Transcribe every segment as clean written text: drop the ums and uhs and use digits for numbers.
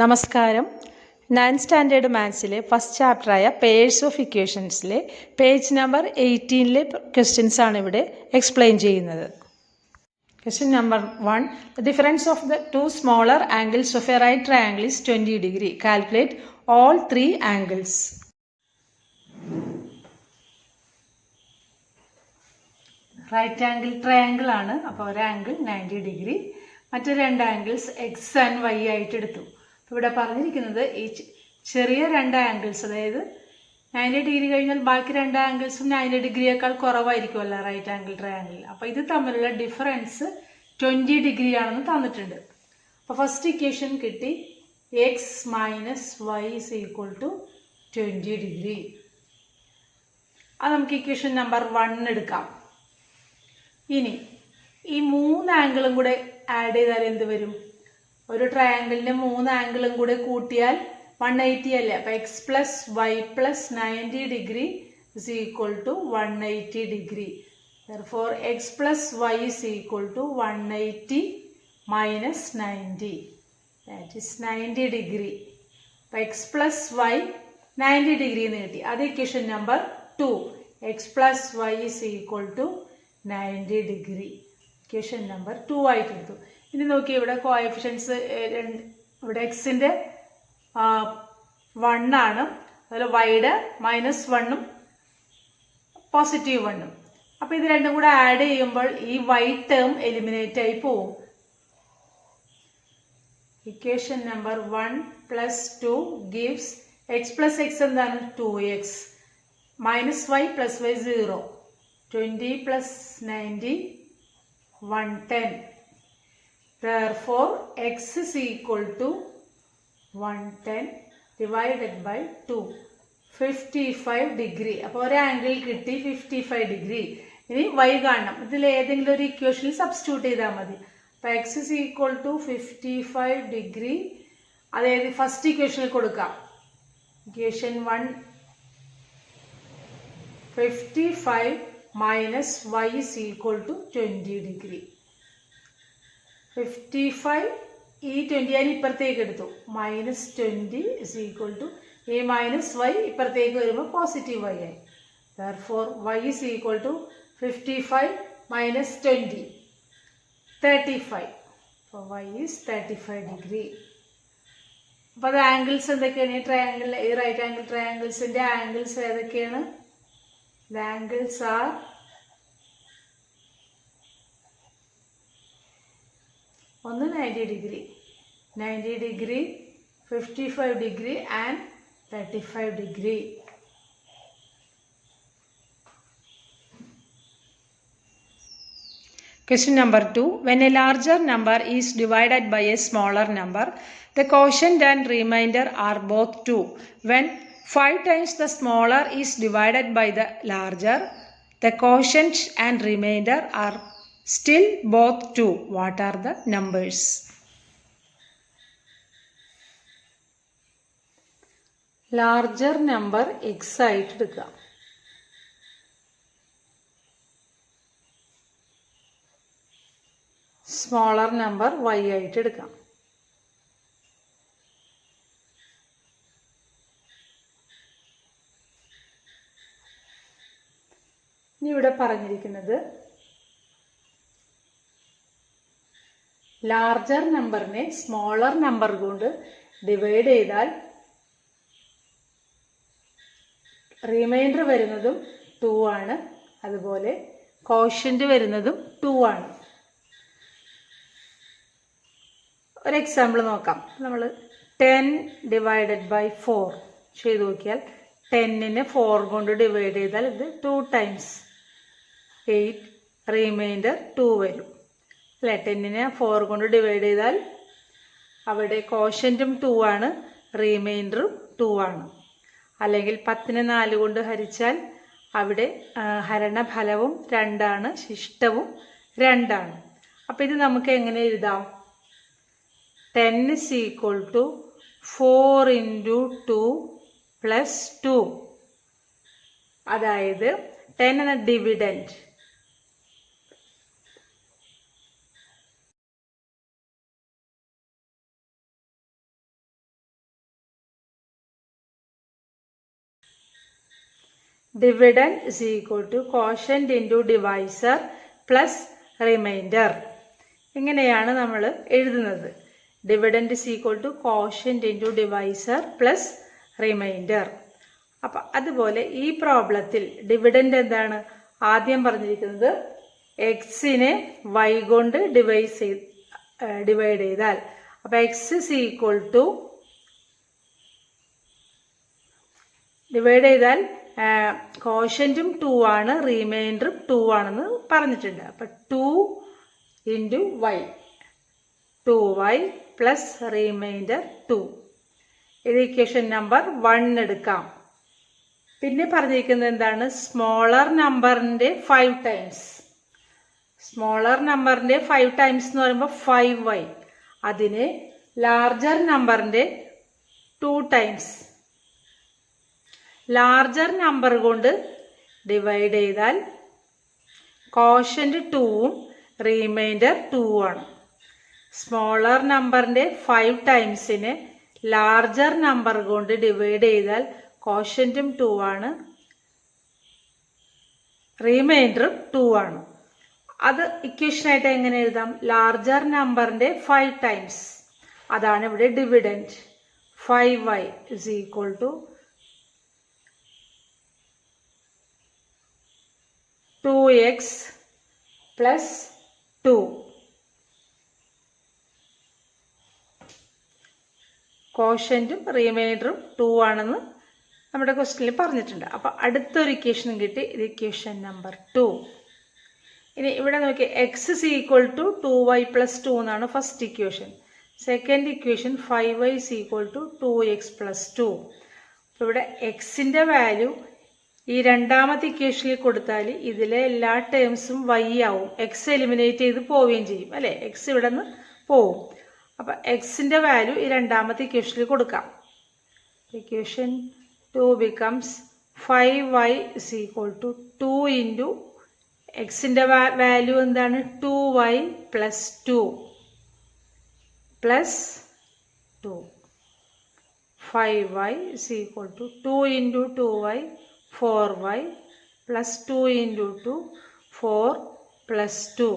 നമസ്കാരം. 9th standard മാത്സിലെ first ചാപ്റ്ററായ പേഴ്സ് ഓഫ് ഇക്വേഷൻസിലെ പേജ് നമ്പർ 18 ക്വസ്റ്റ്യൻസ് ആണ് ഇവിടെ എക്സ്പ്ലെയിൻ ചെയ്യുന്നത്. Question number 1. The difference of the two smaller angles of a right triangle is 20 degree. Calculate all three angles. Right angle triangle ആണ്. അപ്പോൾ ഒരു angle 90 degree, മറ്റു രണ്ട് ആംഗിൾസ് എക്സ് ആൻഡ് വൈ ആയിട്ട് എടുത്തു. അപ്പോൾ ഇവിടെ പറഞ്ഞിരിക്കുന്നത് ഈ ചെറിയ രണ്ട് ആംഗിൾസ്, അതായത് 90 ഡിഗ്രി കഴിഞ്ഞാൽ ബാക്കി രണ്ട് ആംഗിൾസും 90 ഡിഗ്രിയേക്കാൾ കുറവായിരിക്കുമല്ലോ റൈറ്റ് ആംഗിൾ ട്രയാങ്കിൾ. അപ്പോൾ ഇത് തമ്മിലുള്ള ഡിഫറൻസ് 20 ഡിഗ്രി ആണെന്ന് തന്നിട്ടുണ്ട്. അപ്പോൾ ഫസ്റ്റ് ഇക്വേഷൻ കിട്ടി, x minus y is equal to 20 degree. അത് നമുക്ക് ഇക്വേഷൻ നമ്പർ 1 എടുക്കാം. ഇനി ഈ മൂന്ന് ആംഗിളും കൂടെ ആഡ് ചെയ്താൽ എന്ത് വരും? ഒരു ട്രയാങ്കിളിന്റെ മൂന്ന് ആംഗിളും കൂടെ കൂട്ടിയാൽ 180 അല്ലേ? അപ്പൊ x plus y plus 90 degree is equal to 180 degree. Therefore x plus y is equal to 180 minus 90, that is 90 degree. അപ്പൊ എക്സ് പ്ലസ് വൈ 90 ഡിഗ്രി എന്ന് കിട്ടി. അത് equation number 2. X plus y is equal to 90 degree. Equation number 2 ആയിട്ട് എടുത്തു. ഇനി നോക്കി, ഇവിടെ coefficients ഇവിടെ എക്സിന്റെ 1 ആണ്, അതുപോലെ വൈയുടെ -1ഉം +1ഉം. അപ്പൊ ഇത് രണ്ടും കൂടെ ആഡ് ചെയ്യുമ്പോൾ ഈ വൈ ടേം എലിമിനേറ്റ് ആയി പോവും. Equation number 1 + 2 gives x plus x എന്താണ്? 2x minus y plus y 0. 20 plus 90 110. Therefore x is equal to 110 divided by 2, 55 degree. അപ്പോൾ ഒരു ആംഗിൾ കിട്ടി 55 ഡിഗ്രി. ഇനി y കാണണം. ഇതിൽ ഏതെങ്കിലും ഒരു ഇക്വേഷനിൽ സബ്സ്റ്റിറ്റ്യൂട്ട് ചെയ്താൽ മതി. അപ്പോൾ x is equal to 55 degree. അതായത് ഫസ്റ്റ് ഇക്വേഷനിൽ കൊടുക്കാം. Equation 1 55 minus y is equal to 20 degree. 55 ഈ 20 ഞാൻ ഇപ്പുറത്തേക്ക് എടുത്തു, -20 is equal to ഈ -y ഇപ്പുറത്തേക്ക് വരുമ്പോൾ +y ആയി. Therefore y is equal to 55 minus 20, 35. So y is 35 degree. അപ്പോൾ അത് ആംഗിൾസ് എന്തൊക്കെയാണ്? ഈ ട്രയാങ്കിൾ, ഈ റൈറ്റ് ആംഗിൾ ട്രയാങ്കിൾസിന്റെ ആംഗിൾസ് ഏതൊക്കെയാണ്? The angles are ഒന്ന് 90 degree, 90 degree, 55 degree and 35 degree. Question number 2. When a larger number is divided by a smaller number, the quotient and remainder are both 2. When 5 times the smaller is divided by the larger, the quotient and remainder are still both 2. What are the numbers? Larger number x ആയിട്ട് എടുക്കാം. Smaller number y ആയിട്ട് എടുക്കാം. ഇനി ഇവിടെ പറഞ്ഞിരിക്കുന്നത് larger നമ്പറിനെ smaller number കൊണ്ട് divide ചെയ്താൽ റിമൈൻഡർ വരുന്നതും 2 ആണ്, അതുപോലെ കോഷ്യന്റ് വരുന്നതും 2 ആണ്. ഒരു എക്സാമ്പിൾ നോക്കാം. നമ്മൾ 10 ഡിവൈഡഡ് ബൈ 4 ചെയ്ത് നോക്കിയാൽ 10നെ 4 കൊണ്ട് ഡിവൈഡ് ചെയ്താൽ ഇത് 2 ടൈംസ് 8, റിമൈൻഡർ 2 വരും അല്ലെ? 10നെ 4 കൊണ്ട് ഡിവൈഡ് ചെയ്താൽ അവിടെ കോഷ്യന്റും 2 ആണ്, റിമൈൻഡറും 2 ആണ്. അല്ലെങ്കിൽ 10നെ 4 കൊണ്ട് ഹരിച്ചാൽ അവിടെ ഹരണഫലവും 2 ആണ്, ശിഷ്ടവും 2 ആണ്. അപ്പൊ ഇത് നമുക്ക് എങ്ങനെ എഴുതാം? 10 is equal to 4 into 2 plus 2. അതായത് 10 എന്ന dividend dividend is equal to quotient into divisor plus remainder. ഇങ്ങനെയാണ് നമ്മൾ എഴുതുന്നത്. Dividend is equal to quotient into divisor plus remainder. അപ്പം അതുപോലെ ഈ പ്രോബ്ലത്തിൽ ഡിവിഡൻഡ് എന്താണ്? ആദ്യം പറഞ്ഞിരിക്കുന്നത് എക്സിനെ വൈ കൊണ്ട് ഡിവൈഡ് ചെയ്താൽ, അപ്പം x is equal to divide ചെയ്താൽ കോഷ്യന്റും 2 ആണ്, റിമൈൻഡറും 2 ആണെന്ന് പറഞ്ഞിട്ടുണ്ട്. അപ്പം 2 into Y, 2y plus reminder 2. ഇത് ഇക്വേഷൻ നമ്പർ 1 എടുക്കാം. പിന്നെ പറഞ്ഞിരിക്കുന്നത് എന്താണ്? സ്മോളർ നമ്പറിൻ്റെ 5 ടൈംസ്. സ്മോളർ നമ്പറിൻ്റെ 5 ടൈംസ് എന്ന് പറയുമ്പോൾ 5y. അതിനെ ലാർജർ നമ്പറിൻ്റെ 2 ടൈംസ്. ലാർജർ നമ്പർ കൊണ്ട് ഡിവൈഡ് ചെയ്താൽ കോഷ്യന്റ് 2ഉം റിമൈൻഡർ 2 ആണ്. സ്മോളർ നമ്പറിൻ്റെ 5 ടൈംസിനെ ലാർജർ നമ്പർ കൊണ്ട് ഡിവൈഡ് ചെയ്താൽ കോഷ്യന്റും 2 ആണ്, റിമൈൻഡറും 2 ആണ്. അത് ഇക്വേഷനായിട്ട് എങ്ങനെ എഴുതാം? ലാർജർ നമ്പറിൻ്റെ 5 ടൈംസ്, അതാണ് ഇവിടെ dividend. 5y is equal to 2x plus 2. കോഷ്യന്റും റിമൈൻഡറും 2 ആണെന്ന് നമ്മുടെ ക്വസ്റ്റ്യനിൽ പറഞ്ഞിട്ടുണ്ട്. അപ്പം അടുത്തൊരു ഇക്വേഷനും കിട്ടി. ഇത് ഇക്വേഷൻ നമ്പർ 2. ഇനി ഇവിടെ നോക്കി, x is equal to 2y plus 2 എന്നാണ് first equation. Second equation 5y is equal to 2x plus 2. അപ്പോൾ ഇവിടെ എക്സിൻ്റെ വാല്യൂ ഈ രണ്ടാമത്തെ ഇക്വേഷനിൽ കൊടുത്താൽ ഇതിലെ എല്ലാ ടേംസും y ആവും. എക്സ് എലിമിനേറ്റ് ചെയ്ത് പോവുകയും ചെയ്യും, അല്ലേ? എക്സ് ഇവിടെ നിന്ന് പോവും. അപ്പം എക്സിൻ്റെ വാല്യൂ ഈ രണ്ടാമത്തെ ഇക്വേഷനിൽ കൊടുക്കാം. Equation 2 becomes 5y is equal to 2 into എക്സിൻ്റെ വാല്യൂ എന്താണ്? 2y plus 2 plus 2. 5y is equal to 2 into 2y 4y plus 2 into 2 4 plus 2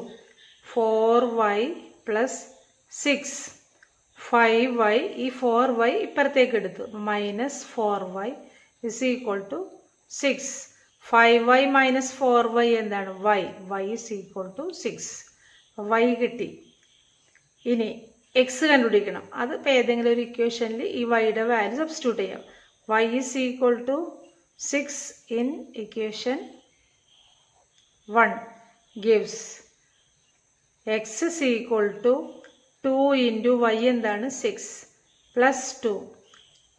4y plus 6. 5y ഈ 4y ഇപ്പുറത്തേക്ക് എടുത്തു, minus 4y is equal to 6. 5y minus 4y എന്താണ്? y. y is equal to 6. y കിട്ടി. ഇനി X കണ്ടുപിടിക്കണം. അത് ഇപ്പോൾ ഏതെങ്കിലും ഒരു ഇക്വേഷനിൽ ഈ വൈയുടെ വാല്യൂ സബ്സ്റ്റിറ്റ്യൂട്ട് ചെയ്യാം. y is equal to 6 in equation 1 gives x is equal to 2 into y എന്താണ്? 6 plus 2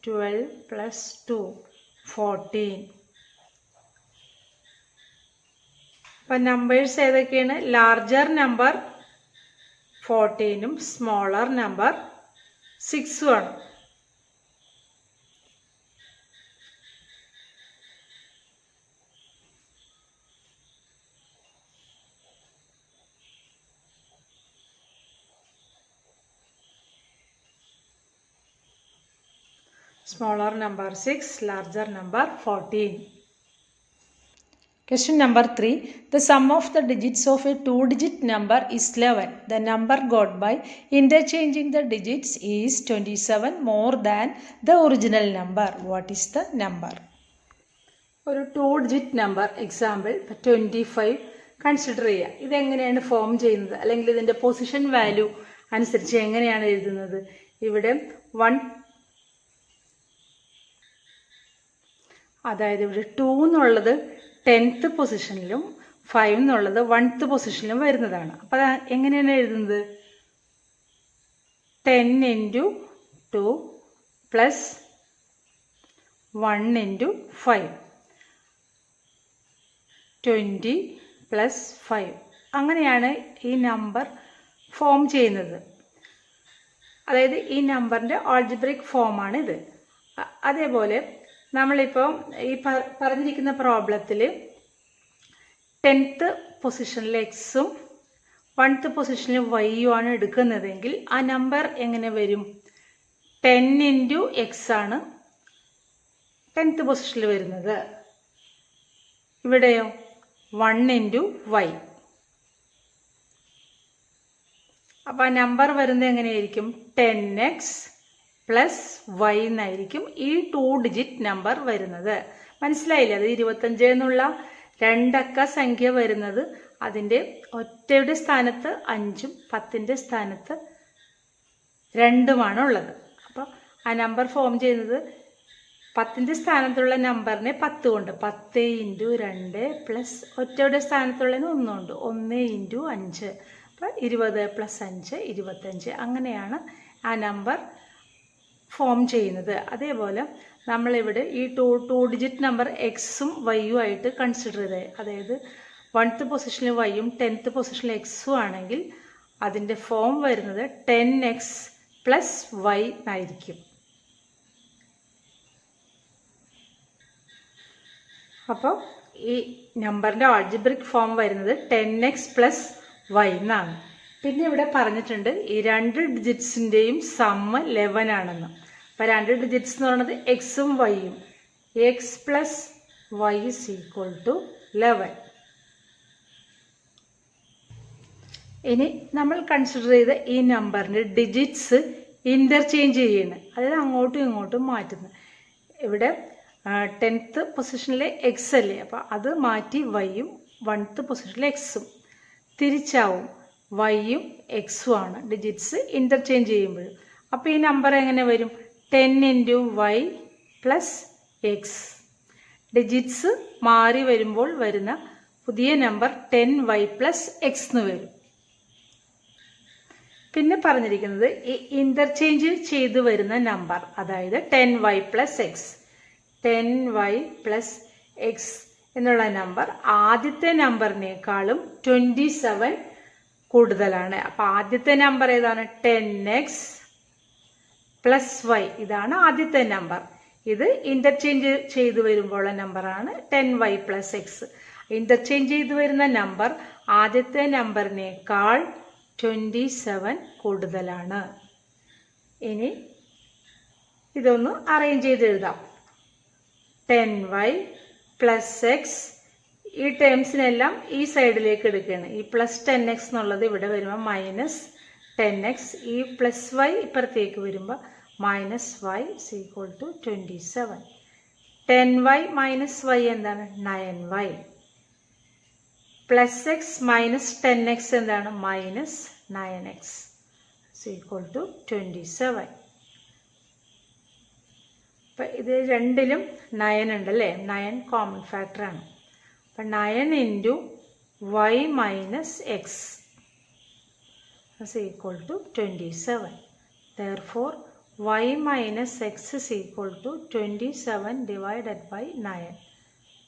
12 plus 2 14. അപ്പം നമ്പേഴ്സ് ഏതൊക്കെയാണ്? ലാർജർ നമ്പർ 14ഉം സ്മോളർ നമ്പർ 6ഉം ആണ്. Smaller number 6, larger number 14. Question number 3. The sum of the digits of a 2-digit number is 11. The number got by interchanging the digits is 27 more than the original number. What is the number? ഒരു 2-digit number example 25 consider ചെയ്യുക. ഇതെങ്ങനെയാണ് form ചെയ്യുന്നത്, അല്ലെങ്കിൽ ഇതിൻ്റെ position value അനുസരിച്ച് എങ്ങനെയാണ് എഴുതുന്നത്? ഇവിടെ 1, അതായത് ഇവിടെ 2 എന്നുള്ളത് 10th പൊസിഷനിലും 5 എന്നുള്ളത് 1th പൊസിഷനിലും വരുന്നതാണ്. അപ്പോൾ അത് എങ്ങനെയാണ് എഴുതുന്നത്? 10 into 2 plus 1 into 5 20 plus 5. അങ്ങനെയാണ് ഈ നമ്പർ ഫോം ചെയ്യുന്നത്. അതായത് ഈ നമ്പറിൻ്റെ ആൾജിബ്രിക് ഫോമാണിത്. അതേപോലെ നമ്മളിപ്പോൾ ഈ പറഞ്ഞിരിക്കുന്ന പ്രോബ്ലത്തിൽ 10th പൊസിഷനിൽ എക്സും 1th പൊസിഷനിൽ വൈയും ആണ് എടുക്കുന്നതെങ്കിൽ ആ നമ്പർ എങ്ങനെ വരും? 10 into x ആണ് 10th പൊസിഷനിൽ വരുന്നത്. ഇവിടെയോ 1 ഇൻറ്റു വൈ. അപ്പോൾ ആ നമ്പർ വരുന്നത് എങ്ങനെയായിരിക്കും? 10x പ്ലസ് വൈ എന്നായിരിക്കും ഈ 2 ഡിജിറ്റ് നമ്പർ വരുന്നത്. മനസ്സിലായില്ലേ? അത് 25 എന്നുള്ള 2 അക്ക സംഖ്യ വരുന്നത് അതിൻ്റെ ഒറ്റയുടെ സ്ഥാനത്ത് 5ഉം 10ൻ്റെ സ്ഥാനത്ത് 2ഉമാണ് ഉള്ളത്. അപ്പോൾ ആ നമ്പർ ഫോം ചെയ്യുന്നത് 10ൻ്റെ സ്ഥാനത്തുള്ള നമ്പറിനെ 10 കൊണ്ട് 10 ഇൻറ്റു 2 പ്ലസ് ഒറ്റയുടെ സ്ഥാനത്തുള്ളതിന് 1 ഉണ്ട് 1 ഇൻറ്റു 5. അപ്പോൾ 20 പ്ലസ് 5 25. അങ്ങനെയാണ് ആ നമ്പർ ഫോം ചെയ്യുന്നത്. അതേപോലെ നമ്മളിവിടെ ഈ 2 ഡിജിറ്റ് നമ്പർ എക്സും വൈയും ആയിട്ട് കൺസിഡർ ചെയ്തത്, അതായത് 1th പൊസിഷനിൽ വൈയും 10th പൊസിഷനിൽ എക്സും ആണെങ്കിൽ അതിൻ്റെ ഫോം വരുന്നത് 10x പ്ലസ് വൈ എന്നായിരിക്കും. അപ്പോൾ ഈ നമ്പറിൻ്റെ ആൾജിബ്രിക് ഫോം വരുന്നത് 10x പ്ലസ് വൈ എന്നാണ്. പിന്നെ ഇവിടെ പറഞ്ഞിട്ടുണ്ട് ഈ 2 ഡിജിറ്റ്സിൻ്റെയും സമ്മ് 11 ആണെന്ന്. അപ്പോൾ 2 ഡിജിറ്റ്സ് എന്ന് പറയുന്നത് എക്സും വൈയും. X plus y is equal to 11. ഇനി നമ്മൾ കൺസിഡർ ചെയ്ത ഈ നമ്പറിൻ്റെ ഡിജിറ്റ്സ് ഇൻ്റർചേഞ്ച് ചെയ്യുന്നത്, അതായത് അങ്ങോട്ടും ഇങ്ങോട്ടും മാറ്റുന്നത്. ഇവിടെ 10th പൊസിഷനിലെ എക്സ് അല്ലേ, അപ്പോൾ അത് മാറ്റി വൈയും 1th പൊസിഷനിലെ എക്സും തിരിച്ചാവും. വൈയും എക്സും ആണ് ഡിജിറ്റ്സ് ഇൻ്റർചേഞ്ച് ചെയ്യുമ്പോൾ. അപ്പോൾ ഈ നമ്പർ എങ്ങനെ വരും? 10 into y plus x. Digits മാറി വരുമ്പോൾ വരുന്ന പുതിയ നമ്പർ 10y പ്ലസ് എക്സ് എന്ന് വരും. പിന്നെ പറഞ്ഞിരിക്കുന്നത് ഈ ഇൻ്റർചേഞ്ച് ചെയ്തു വരുന്ന നമ്പർ, അതായത് 10y plus X. 10y plus X എന്നുള്ള നമ്പർ ആദ്യത്തെ നമ്പറിനേക്കാളും 27 കൂടുതലാണ്. അപ്പോൾ ആദ്യത്തെ നമ്പർ ഏതാണ്? 10x plus Y. ഇതാണ് ആദ്യത്തെ നമ്പർ. ഇത് ഇൻ്റർചേഞ്ച് ചെയ്തു വരുമ്പോഴുള്ള നമ്പറാണ് 10y പ്ലസ് എക്സ്. ഇൻ്റർചേഞ്ച് ചെയ്തു വരുന്ന നമ്പർ ആദ്യത്തെ നമ്പറിനേക്കാൾ 27 കൂടുതലാണ്. ഇനി ഇതൊന്ന് അറേഞ്ച് ചെയ്ത് എഴുതാം. 10y പ്ലസ് എക്സ്, ഈ ടേംസിനെല്ലാം ഈ സൈഡിലേക്ക് എടുക്കുകയാണ്. ഈ പ്ലസ് 10x എന്നുള്ളത് ഇവിടെ വരുമ്പോൾ മൈനസ് 10x, ഈ പ്ലസ് വൈ ഇപ്പുറത്തേക്ക് വരുമ്പോൾ minus y is equal to 27. 10y minus y എന്താണ്? 9y. Plus x minus 10x എന്താണ്? Minus 9x is equal to 27. അപ്പം ഇത് രണ്ടിലും 9 ഉണ്ടല്ലേ, 9 കോമൺ ഫാക്ടറാണ്. അപ്പം 9 into y minus x is equal to 27. Therefore, y minus x is equal to 27 divided by 9.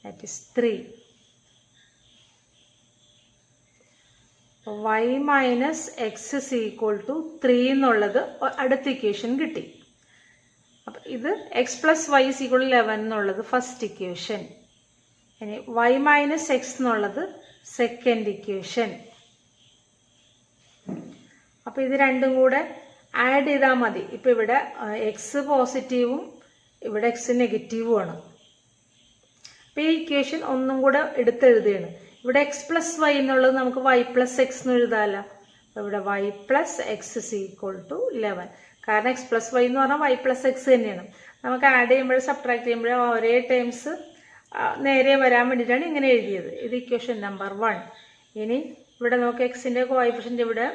That is 3. y minus x is equal to 3 എന്നുള്ളത് അടുത്ത equation കിട്ടി. അപ്പം ഇത് x plus y is equal to 11 എന്നുള്ളത് first equation. ഇനി y minus x എന്നുള്ളത് second equation. അപ്പോൾ ഇത് രണ്ടും കൂടെ ആഡ് ചെയ്താൽ മതി. ഇപ്പോൾ ഇവിടെ എക്സ് പോസിറ്റീവും ഇവിടെ എക്സ് നെഗറ്റീവുമാണ്. അപ്പോൾ ഈ ഇക്വേഷൻ ഒന്നും കൂടെ എടുത്തെഴുതുകയാണ്. ഇവിടെ എക്സ് പ്ലസ് വൈ എന്നുള്ളത് നമുക്ക് വൈ പ്ലസ് എക്സ് എന്ന് എഴുതാമല്ലോ. അപ്പോൾ ഇവിടെ y plus x is equal to 11. കാരണം എക്സ് പ്ലസ് വൈ എന്ന് പറഞ്ഞാൽ വൈ പ്ലസ് എക്സ് തന്നെയാണ്. നമുക്ക് ആഡ് ചെയ്യുമ്പോഴും സബ്ട്രാക്ട് ചെയ്യുമ്പോഴും ഒരേ ടേംസ് നേരെ വരാൻ വേണ്ടിയിട്ടാണ് ഇങ്ങനെ എഴുതിയത്. ഇത് ഇക്വേഷൻ നമ്പർ 1. ഇനി ഇവിടെ നമുക്ക് എക്സിൻ്റെ കോഎഫിഷ്യൻ്റ് ഇവിടെ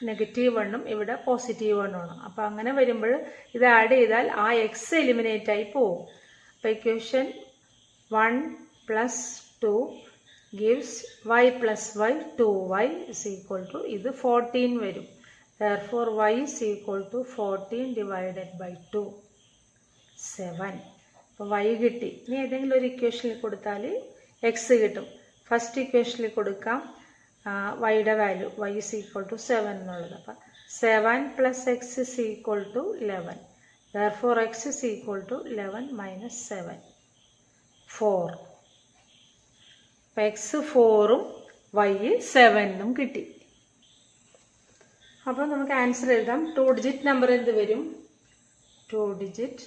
-1ഉം ഇവിടെ +1ആണ്. അപ്പോൾ അങ്ങനെ വരുമ്പോൾ ഇത് ആഡ് ചെയ്താൽ ആ എക്സ് എലിമിനേറ്റ് ആയി പോവും. അപ്പോൾ equation 1 + 2 gives y plus y 2y is equal to ഇത് 14 വരും. Therefore y is equal to 14 divided by 2 7. അപ്പോൾ y കിട്ടി. ഇനി ഏതെങ്കിലും ഒരു ഇക്വേഷനിൽ കൊടുത്താൽ എക്സ് കിട്ടും. ഫസ്റ്റ് ഇക്വേഷനിൽ കൊടുക്കാം വൈയുടെ value y is equal to 7 എന്നുള്ളത്. അപ്പം 7 + x is equal to 11. Therefore x is equal to 11 minus 7 4. അപ്പം x 4ഉം y 7ഉം കിട്ടി. അപ്പോൾ നമുക്ക് ആൻസർ എഴുതാം. 2 ഡിജിറ്റ് നമ്പർ എന്ത് വരും? 2 ഡിജിറ്റ്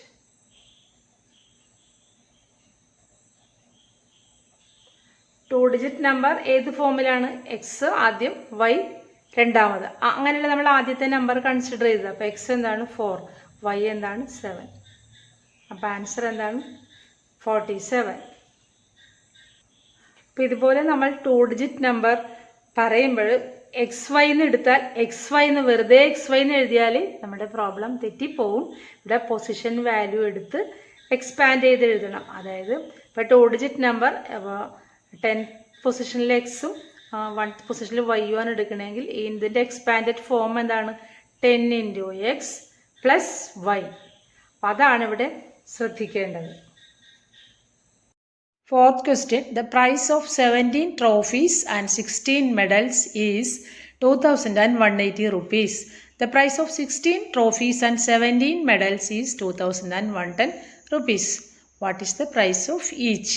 2 ഡിജിറ്റ് നമ്പർ ഏത് ഫോമിലാണ്? എക്സ് ആദ്യം, വൈ രണ്ടാമത്. അങ്ങനെയുള്ള നമ്മൾ ആദ്യത്തെ നമ്പർ കൺസിഡർ ചെയ്തത്. അപ്പോൾ എക്സ് എന്താണ്? 4, വൈ എന്താണ്? 7. അപ്പോൾ ആൻസർ എന്താണ്? 47. അപ്പോൾ ഇതുപോലെ നമ്മൾ 2 ഡിജിറ്റ് നമ്പർ പറയുമ്പോൾ എക്സ് വൈ എന്ന് എടുത്താൽ എക്സ് വൈ എന്ന് വെറുതെ എക്സ് വൈ എന്ന് എഴുതിയാൽ നമ്മുടെ പ്രോബ്ലം തെറ്റിപ്പോവും. ഇവിടെ പൊസിഷൻ വാല്യൂ എടുത്ത് എക്സ്പാൻഡ് ചെയ്ത് എഴുതണം. അതായത് ഇപ്പോൾ 2 ഡിജിറ്റ് നമ്പർ 10th പൊസിഷനിൽ എക്സും 1th പൊസിഷനിൽ വൈയും ആണ് എടുക്കണമെങ്കിൽ ഇതിൻ്റെ എക്സ്പാൻഡഡ് ഫോം എന്താണ്? 10 × x + y. അപ്പം അതാണ് ഇവിടെ ശ്രദ്ധിക്കേണ്ടത്. 4th question. The price of 17 trophies and 16 medals is 2,180 rupees. The price of 16 trophies and 17 medals is 2,110 rupees. What is the price of each?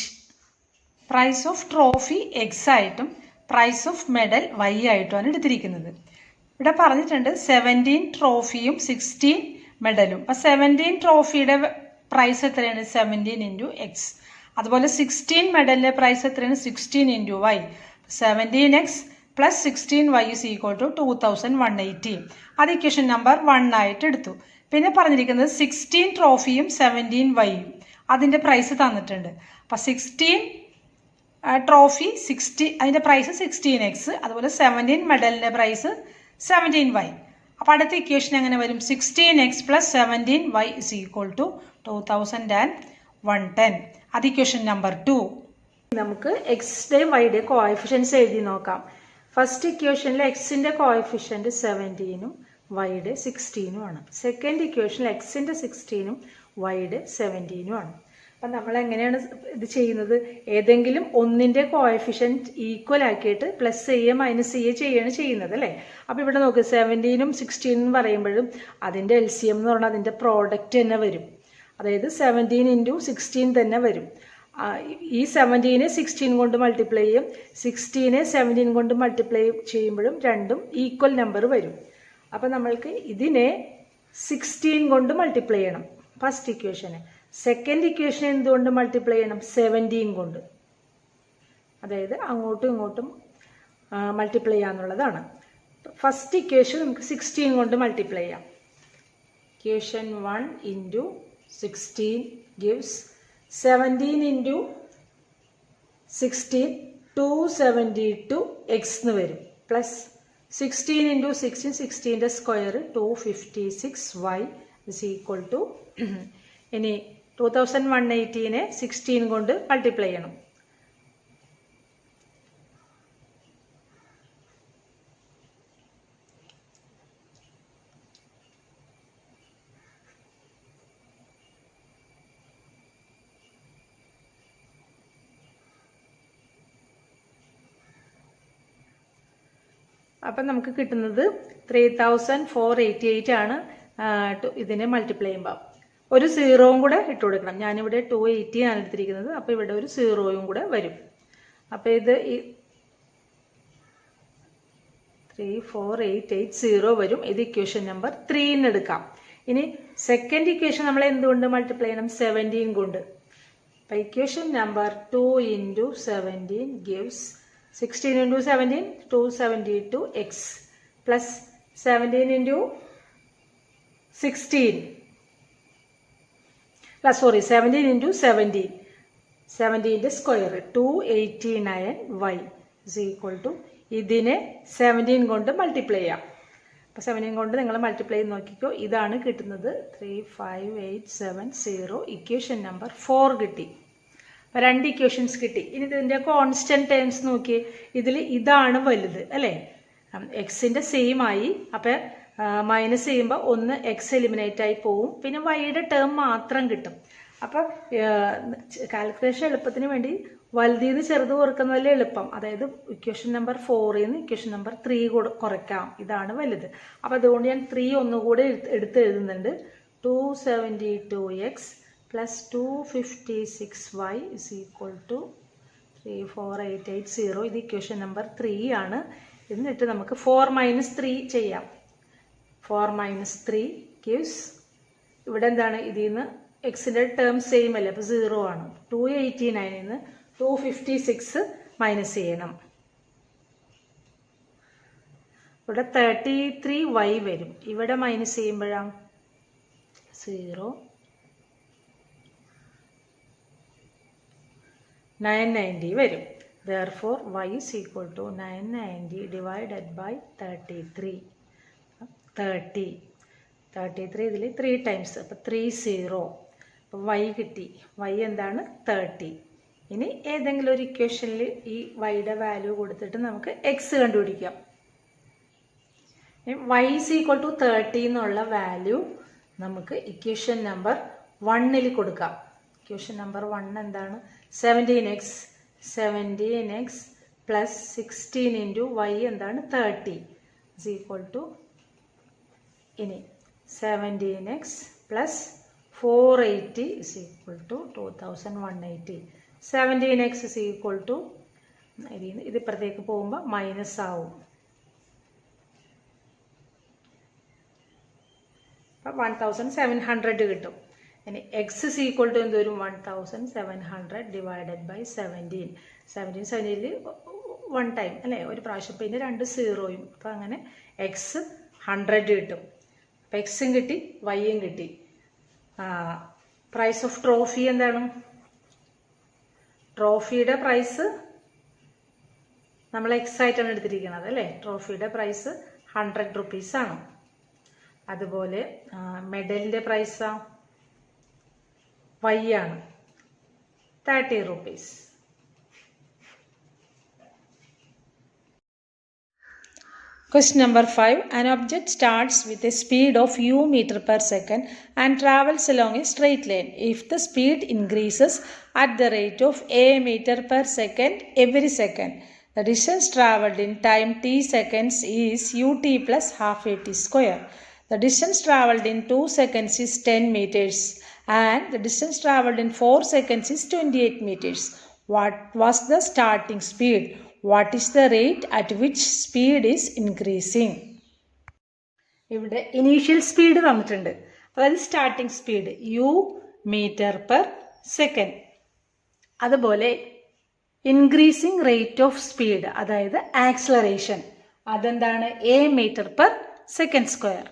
Price of trophy x ആയിട്ടും price of medal Y ആയിട്ടുമാണ് എടുത്തിരിക്കുന്നത്. ഇവിടെ പറഞ്ഞിട്ടുണ്ട് 17 ട്രോഫിയും 16 മെഡലും. അപ്പോൾ 17 ട്രോഫിയുടെ price എത്രയാണ്? 17 × x. അതുപോലെ 16 മെഡലിൻ്റെ price എത്രയാണ്? 16 × y. 17x + 16y = 2,180. അത് equation number 1 ആയിട്ട് എടുത്തു. പിന്നെ പറഞ്ഞിരിക്കുന്നത് 16 ട്രോഫിയും 17 വൈയും അതിൻ്റെ പ്രൈസ് തന്നിട്ടുണ്ട്. അപ്പോൾ 16 ട്രോഫി 60 അതിൻ്റെ പ്രൈസ് 16x, അതുപോലെ 17 മെഡലിൻ്റെ പ്രൈസ് 17y. അപ്പോൾ അടുത്ത ഇക്വേഷൻ എങ്ങനെ വരും? 16x + 17y = 2,110. അത് ഇക്വേഷൻ നമ്പർ 2. നമുക്ക് എക്സിൻ്റെയും വൈയുടെയും കോഎഫിഷ്യൻസ് എഴുതി നോക്കാം. ഫസ്റ്റ് ഇക്വേഷനിൽ എക്സിൻ്റെ കോഎഫിഷ്യൻറ്റ് 17ഉം വൈയുടെ 16ഉം ആണ്. സെക്കൻഡ് ഇക്വേഷനിൽ എക്സിൻ്റെ 16ഉം വൈയുടെ 17ഉം ആണ്. അപ്പം നമ്മൾ എങ്ങനെയാണ് ഇത് ചെയ്യുന്നത്? ഏതെങ്കിലും ഒന്നിൻ്റെ കോഎഫിഷ്യൻറ്റ് ഈക്വൽ ആക്കിയിട്ട് പ്ലസ് ചെയ്യുക മൈനസ് ചെയ്യുക ചെയ്യുകയാണ് ചെയ്യുന്നത് അല്ലേ? അപ്പോൾ ഇവിടെ നോക്ക് 17ഉം 16ഉം പറയുമ്പോഴും അതിൻ്റെ LCM എന്ന് പറഞ്ഞാൽ അതിൻ്റെ പ്രോഡക്റ്റ് തന്നെ വരും. അതായത് 17 × 16 തന്നെ വരും. ഈ 17നെ 16 കൊണ്ട് മൾട്ടിപ്ലൈ ചെയ്യും, 16നെ 17 കൊണ്ട് മൾട്ടിപ്ലൈ ചെയ്യുമ്പോഴും രണ്ടും ഈക്വൽ നമ്പർ വരും. അപ്പം നമ്മൾക്ക് ഇതിനെ 16 കൊണ്ട് മൾട്ടിപ്ലൈ ചെയ്യണം ഫസ്റ്റ് ഇക്വേഷനെ. സെക്കൻഡ് ഇക്വേഷൻ എന്തുകൊണ്ട് മൾട്ടിപ്ലൈ ചെയ്യണം? 17 കൊണ്ട്. അതായത് അങ്ങോട്ടും ഇങ്ങോട്ടും മൾട്ടിപ്ലൈ ചെയ്യാന്നുള്ളതാണ്. ഫസ്റ്റ് ഇക്വേഷൻ നമുക്ക് 16 കൊണ്ട് മൾട്ടിപ്ലൈ ചെയ്യാം. ഇക്വേഷൻ 1 × 16 gives 17 × 16 272x എന്ന് വരും. പ്ലസ് 16 × 16 16ൻ്റെ സ്ക്വയർ 256y = ഇനി 2,180നെ 16 കൊണ്ട് മൾട്ടിപ്ലൈ ചെയ്യണം. അപ്പം നമുക്ക് കിട്ടുന്നത് 3,488 ആണ്. ഇതിനെ മൾട്ടിപ്ലൈ ചെയ്യുമ്പോൾ ഒരു സീറോയും കൂടെ ഇട്ട് കൊടുക്കണം. ഞാനിവിടെ 280 ആണ് എടുത്തിരിക്കുന്നത്. അപ്പോൾ ഇവിടെ ഒരു സീറോയും കൂടെ വരും. അപ്പോൾ ഇത് 3,4,880 വരും. ഇത് ഇക്വേഷൻ നമ്പർ 3 എന്ന് എടുക്കാം. ഇനി സെക്കൻഡ് ഇക്വേഷൻ നമ്മൾ എന്തുകൊണ്ട് മൾട്ടിപ്ലൈ ചെയ്യണം? 17 കൊണ്ട്. അപ്പോൾ equation number 2 × 17 gives 16 × 17 272x plus 17 × 16 17 × 17 17ൻ്റെ സ്ക്വയർ 289y = ഇതിനെ 17 കൊണ്ട് മൾട്ടിപ്ലൈ ചെയ്യാം. അപ്പോൾ 17 കൊണ്ട് നിങ്ങൾ മൾട്ടിപ്ലൈ ചെയ്ത് നോക്കിക്കോ. ഇതാണ് കിട്ടുന്നത് 35870. ഇക്വേഷൻ നമ്പർ 4 കിട്ടി. അപ്പോൾ 2 ഇക്വേഷൻസ് കിട്ടി. ഇനി ഇതിൻ്റെ കോൺസ്റ്റൻറ്റ് ടേംസ് നോക്കിയേ. ഇതിൽ ഇതാണ് വലുത് അല്ലേ? എക്സിൻ്റെ സെയിം ആയി. അപ്പോൾ മൈനസ് ചെയ്യുമ്പോൾ ഒന്ന് എക്സ് എലിമിനേറ്റ് ആയി പോവും. പിന്നെ വൈയുടെ ടേം മാത്രം കിട്ടും. അപ്പോൾ കാൽക്കുലേഷൻ എളുപ്പത്തിന് വേണ്ടി വലുതിൽ നിന്ന് ചെറുത് കുറക്കുന്നതല്ലേ എളുപ്പം. അതായത് ഇക്വേഷൻ നമ്പർ 4ൽ നിന്ന് ഇക്വേഷൻ നമ്പർ 3 കുറയ്ക്കാം. ഇതാണ് വലുത്. അപ്പോൾ അതുകൊണ്ട് ഞാൻ 3 ഒന്നുകൂടെ എടുത്ത് എഴുതുന്നുണ്ട്. 272x plus 256y = 34880. ഇത് ഇക്വേഷൻ നമ്പർ 3 ആണ്. എന്നിട്ട് നമുക്ക് 4 - 3 ചെയ്യാം. 4 - 3 gives ഇവിടെ എന്താണ്? ഇതിൽ നിന്ന് എക്സിൻ്റെ ടേം സെയിം അല്ലേ? അപ്പോൾ 0 ആണ്. 289ൽ നിന്ന് 256 മൈനസ് ചെയ്യണം. ഇവിടെ 33y വരും. ഇവിടെ മൈനസ് ചെയ്യുമ്പോഴാണ് 0 990 വരും. Therefore y is equal to 990 divided by 33. 33 ഇതിൽ 3 ടൈംസ്, അപ്പോൾ 30. അപ്പോൾ y കിട്ടി. y എന്താണ്? 30. ഇനി ഏതെങ്കിലും ഒരു ഇക്വേഷനിൽ ഈ വൈയുടെ വാല്യൂ കൊടുത്തിട്ട് നമുക്ക് എക്സ് കണ്ടുപിടിക്കാം. y is equal to 30 എന്നുള്ള വാല്യൂ നമുക്ക് ഇക്വേഷൻ നമ്പർ 1ൽ കൊടുക്കാം. ഇക്വേഷൻ നമ്പർ 1 എന്താണ്? 17x പ്ലസ് 16 ഇൻറ്റു y എന്താണ്? 30 is equal to ഇനി 17x plus 480 is equal to 2180. 17x is equal to ഇത് ഇപ്പുറത്തേക്ക് പോകുമ്പോൾ മൈനസ് ആവും. 1700 കിട്ടും. ഇനി എക്സ് ഇസ് ഈക്വൽ ടു എന്ത് വരും? 1700 ഡിവൈഡഡ് ബൈ 17. 17ൽ 1 ടൈം അല്ലേ, ഒരു പ്രാവശ്യം, പിന്നെ 2 സീറോയും. അപ്പോൾ അങ്ങനെ എക്സ് 100 കിട്ടും. അപ്പോൾ എക്സും കിട്ടി, വൈയും കിട്ടി. പ്രൈസ് ഓഫ് ട്രോഫി എന്താണ്? ട്രോഫിയുടെ പ്രൈസ് നമ്മൾ എക്സ് ആയിട്ടാണ് എടുത്തിരിക്കുന്നത് അല്ലേ. ട്രോഫിയുടെ പ്രൈസ് 100 റുപ്പീസാണ്. അതുപോലെ മെഡലിൻ്റെ പ്രൈസ് വൈ ആണ്, 30 rupees. Question number 5. An object starts with a speed of u meter per second and travels along a straight line. If the speed increases at the rate of a meter per second every second, the distance travelled in time t seconds is ut plus half at square. The distance travelled in 2 seconds is 10 meters and the distance travelled in 4 seconds is 28 meters. What was the starting speed? What is the rate at which speed is increasing? ഇവിടെ initial speed തന്നിട്ടുണ്ട്. അതായത് starting speed u metre per second. അതുപോലെ increasing rate of speed, അതായത് acceleration, അതെന്താണ്? a metre per second square.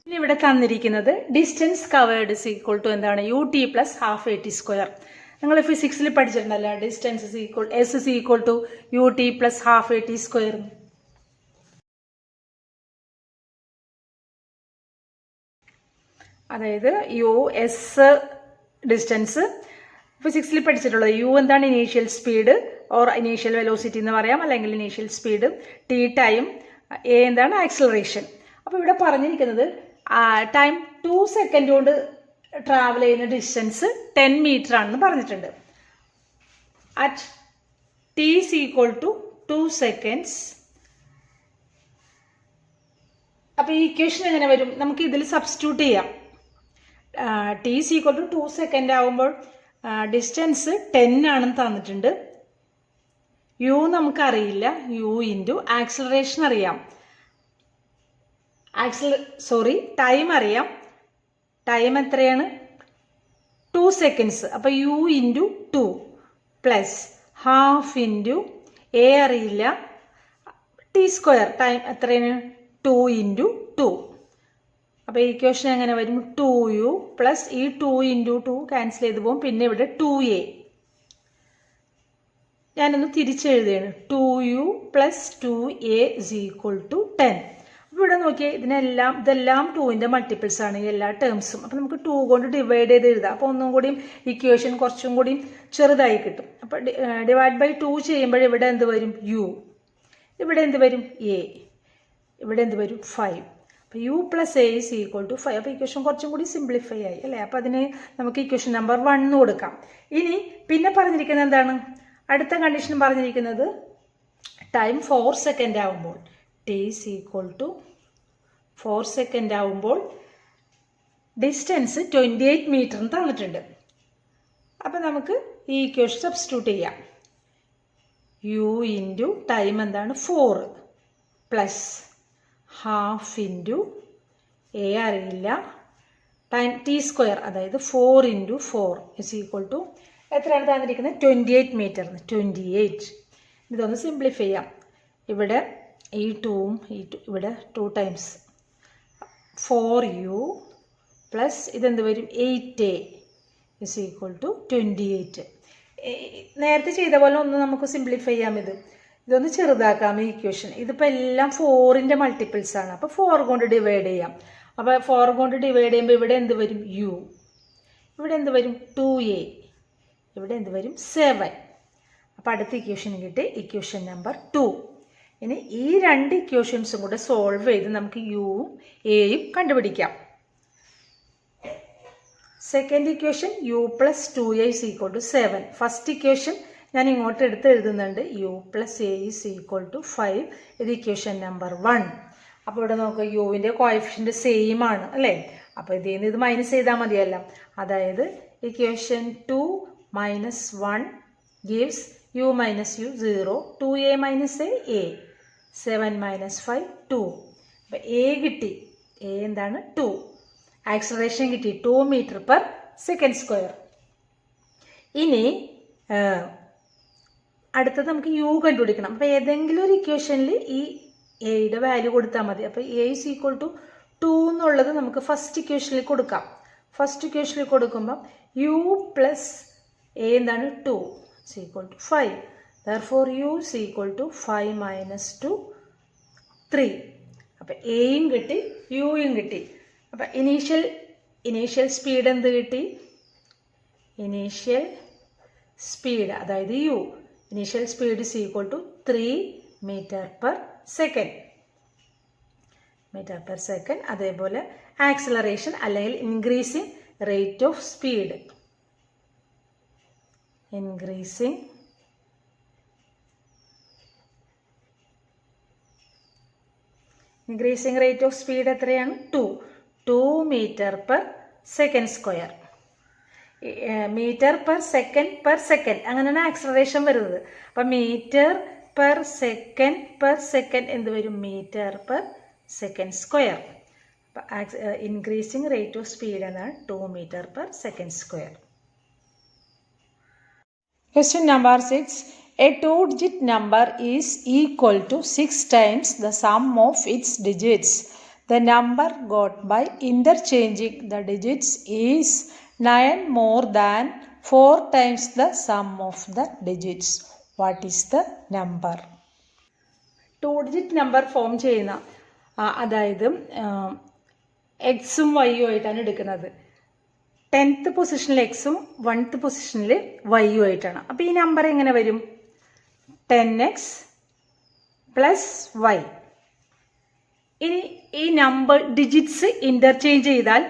ഇനി ഇവിടെ തന്നിരിക്കുന്നത് distance covered is equal to എന്താണ്? U t plus half a t square. നിങ്ങൾ ഫിസിക്സിൽ പഠിച്ചിട്ടുണ്ടല്ലോ, distance is equal s is equal to u t plus half a t square. അതായത് u s distance ഫിസിക്സിൽ പഠിച്ചിട്ടുള്ളത്. യു എന്താണ്? Initial speed or initial velocity എന്ന് പറയാം, അല്ലെങ്കിൽ initial speed. T time, a എന്താണ്? ആക്സിലറേഷൻ. അപ്പോൾ ഇവിടെ പറഞ്ഞിരിക്കുന്നത് ടൈം 2 സെക്കൻഡ് കൊണ്ട് ട്രാവൽ ചെയ്യുന്ന ഡിസ്റ്റൻസ് 10 മീറ്റർ ആണെന്ന് പറഞ്ഞിട്ടുണ്ട്. At t is equal to 2 seconds. അപ്പോൾ ഈ ഇക്വേഷൻ എങ്ങനെ വരും? നമുക്ക് ഇതിൽ സബ്സ്റ്റിറ്റ്യൂട്ട് ചെയ്യാം. T is equal to 2 second ആകുമ്പോൾ ഡിസ്റ്റൻസ് 10 ആണെന്ന് തന്നിട്ടുണ്ട്. യു നമുക്കറിയില്ല, യു ഇൻറ്റു ആക്സിലറേഷൻ അറിയാം. ടൈം അറിയാം. ടൈം എത്രയാണ്? 2 സെക്കൻഡ്സ്. അപ്പോൾ u into 2 plus half into a അറിയില്ല, ടി സ്ക്വയർ. ടൈം എത്രയാണ്? 2 ഇൻറ്റു 2. അപ്പോൾ ഈ ഇക്വേഷൻ എങ്ങനെ വരും? 2u പ്ലസ് ഈ 2 ഇൻറ്റു 2 ക്യാൻസൽ ചെയ്ത് പോകും. പിന്നെ ഇവിടെ 2a. ഞാനൊന്ന് തിരിച്ചെഴുതുകയാണ്. 2u plus 2a is equal to 10. അപ്പോൾ ഇവിടെ നോക്കിയാൽ ഇതെല്ലാം 2ൻ്റെ മൾട്ടിപ്പിൾസ് ആണ്, എല്ലാ ടേംസും. അപ്പോൾ നമുക്ക് 2 കൊണ്ട് ഡിവൈഡ് ചെയ്ത് എഴുതാം. അപ്പോൾ ഒന്നും കൂടിയും ഇക്വേഷൻ കുറച്ചും കൂടി ചെറുതായി കിട്ടും. അപ്പോൾ ഡിവൈഡ് ബൈ 2 ചെയ്യുമ്പോൾ ഇവിടെ എന്ത് വരും? u. ഇവിടെ എന്ത് വരും? a. ഇവിടെ എന്ത് വരും? 5. അപ്പോൾ u plus a is equal to 5. അപ്പോൾ ഇക്വേഷൻ കുറച്ചും കൂടി സിംപ്ലിഫൈ ആയി അല്ലേ. അപ്പോൾ അതിന് നമുക്ക് ഇക്വേഷൻ നമ്പർ 1 കൊടുക്കാം. ഇനി പിന്നെ പറഞ്ഞിരിക്കുന്നത് എന്താണ്? അടുത്ത കണ്ടീഷൻ പറഞ്ഞിരിക്കുന്നത് ടൈം 4 സെക്കൻഡ് ആവുമ്പോൾ, t is equal to 4 second ആവുമ്പോൾ ഡിസ്റ്റൻസ് 28 മീറ്റർ തന്നിട്ടുണ്ട്. അപ്പം നമുക്ക് ഈ ഇക്വേഷൻ സബ്സ്റ്റിറ്റ്യൂട്ട് ചെയ്യാം. യു ഇൻറ്റു ടൈം എന്താണ് 4 പ്ലസ് ഹാഫ് ഇൻറ്റു എ അറിയില്ല ടൈം t², അതായത് 4 × 4 ഇസ് ഈക്വൽ ടു എത്രയാണ് തന്നിരിക്കുന്നത്? 28 മീറ്റർ. 28. ഇതൊന്ന് സിംപ്ലിഫൈ ചെയ്യാം. ഇവിടെ ഈ 2ഉം ഇവിടെ 2 ടൈംസ് 4u പ്ലസ് ഇതെന്ത് വരും? 8a is equal to 28. നേരത്തെ ചെയ്ത പോലെ ഒന്ന് നമുക്ക് സിംപ്ലിഫൈ ചെയ്യാം. ഇതൊന്ന് ചെറുതാക്കാം ഈ ഇക്വേഷൻ. ഇതിപ്പോൾ എല്ലാം 4ൻ്റെ മൾട്ടിപ്പിൾസ് ആണ്. അപ്പോൾ 4 കൊണ്ട് ഡിവൈഡ് ചെയ്യാം. അപ്പോൾ 4 കൊണ്ട് ഡിവൈഡ് ചെയ്യുമ്പോൾ ഇവിടെ എന്ത് വരും? u. ഇവിടെ എന്ത് വരും? 2a. ഇവിടെ എന്ത് വരും? 7. അപ്പോൾ അടുത്ത ഇക്വേഷൻ കിട്ടി, ഇക്വേഷൻ നമ്പർ 2. ഇനി ഈ 2 ഇക്വേഷൻസും കൂടെ സോൾവ് ചെയ്ത് നമുക്ക് യുവും എയും കണ്ടുപിടിക്കാം. Second equation u plus 2a is equal to 7. First equation ഞാൻ ഇങ്ങോട്ട് എടുത്ത് എഴുതുന്നുണ്ട്. u plus a is equal to 5. ഇത് ഇക്വേഷൻ നമ്പർ 1. അപ്പോൾ ഇവിടെ നോക്കുക, യുവിൻ്റെ കോഎഫിഷ്യൻ്റ് സെയിം ആണ് അല്ലേ? അപ്പോൾ ഇതിൽ നിന്ന് ഇത് മൈനസ് ചെയ്താൽ മതിയല്ല. അതായത് equation 2 minus 1 gives u minus u 0. 2a minus a 7 minus 5 2. അപ്പോൾ a കിട്ടി. a എന്താണ്? 2. ആക്സലറേഷൻ കിട്ടി 2 മീറ്റർ പെർ സെക്കൻഡ് സ്ക്വയർ. ഇനി അടുത്തത് നമുക്ക് u കണ്ടുപിടിക്കണം. അപ്പോൾ ഏതെങ്കിലും ഒരു ഇക്വേഷനിൽ ഈ എയുടെ വാല്യൂ കൊടുത്താൽ മതി. അപ്പോൾ a ഇസ് ഈക്വൽ ടു 2 എന്നുള്ളത് നമുക്ക് ഫസ്റ്റ് ഇക്വേഷനിൽ കൊടുക്കാം. ഫസ്റ്റ് ഇക്വേഷനിൽ കൊടുക്കുമ്പോൾ u പ്ലസ് a എന്താണ്? 2 is equal to 5. Therefore u is equal to 5 minus 2 3. അപ്പോൾ എയും കിട്ടി യുയും കിട്ടി. അപ്പോൾ ഇനീഷ്യൽ സ്പീഡ് എന്ത് കിട്ടി? ഇനീഷ്യൽ സ്പീഡ് അതായത് u. Initial speed is equal to 3 metre per second. അതേപോലെ ആക്സിലറേഷൻ അല്ലെങ്കിൽ increasing rate of speed. Increasing rate of speed എത്രയാണ്? 2 metre per second square. Metre per second അങ്ങനെയാണ് ആക്സിലറേഷൻ വരുന്നത്. അപ്പം മീറ്റർ പെർ സെക്കൻഡ് എന്ത് വരും? Metre per second square. അപ്പം increasing rate of speed എന്നാണ് 2 metre per second square. Question number 6. A 2-digit number is equal to 6 times the sum of its digits. The number got by interchanging the digits is 9 more than 4 times the sum of the digits. What is the number? 2-digit number form ചെയ്യുന്ന അതായത് എക്സും വൈയും ആയിട്ടാണ് എടുക്കുന്നത്. 10th പൊസിഷനിൽ എക്സും 1th പൊസിഷനിൽ വൈയും ആയിട്ടാണ്. അപ്പോൾ ഈ നമ്പർ എങ്ങനെ വരും? 10x plus Y. ഇനി ഈ നമ്പർ ഡിജിറ്റ്സ് ഇൻ്റർചേഞ്ച് ചെയ്താൽ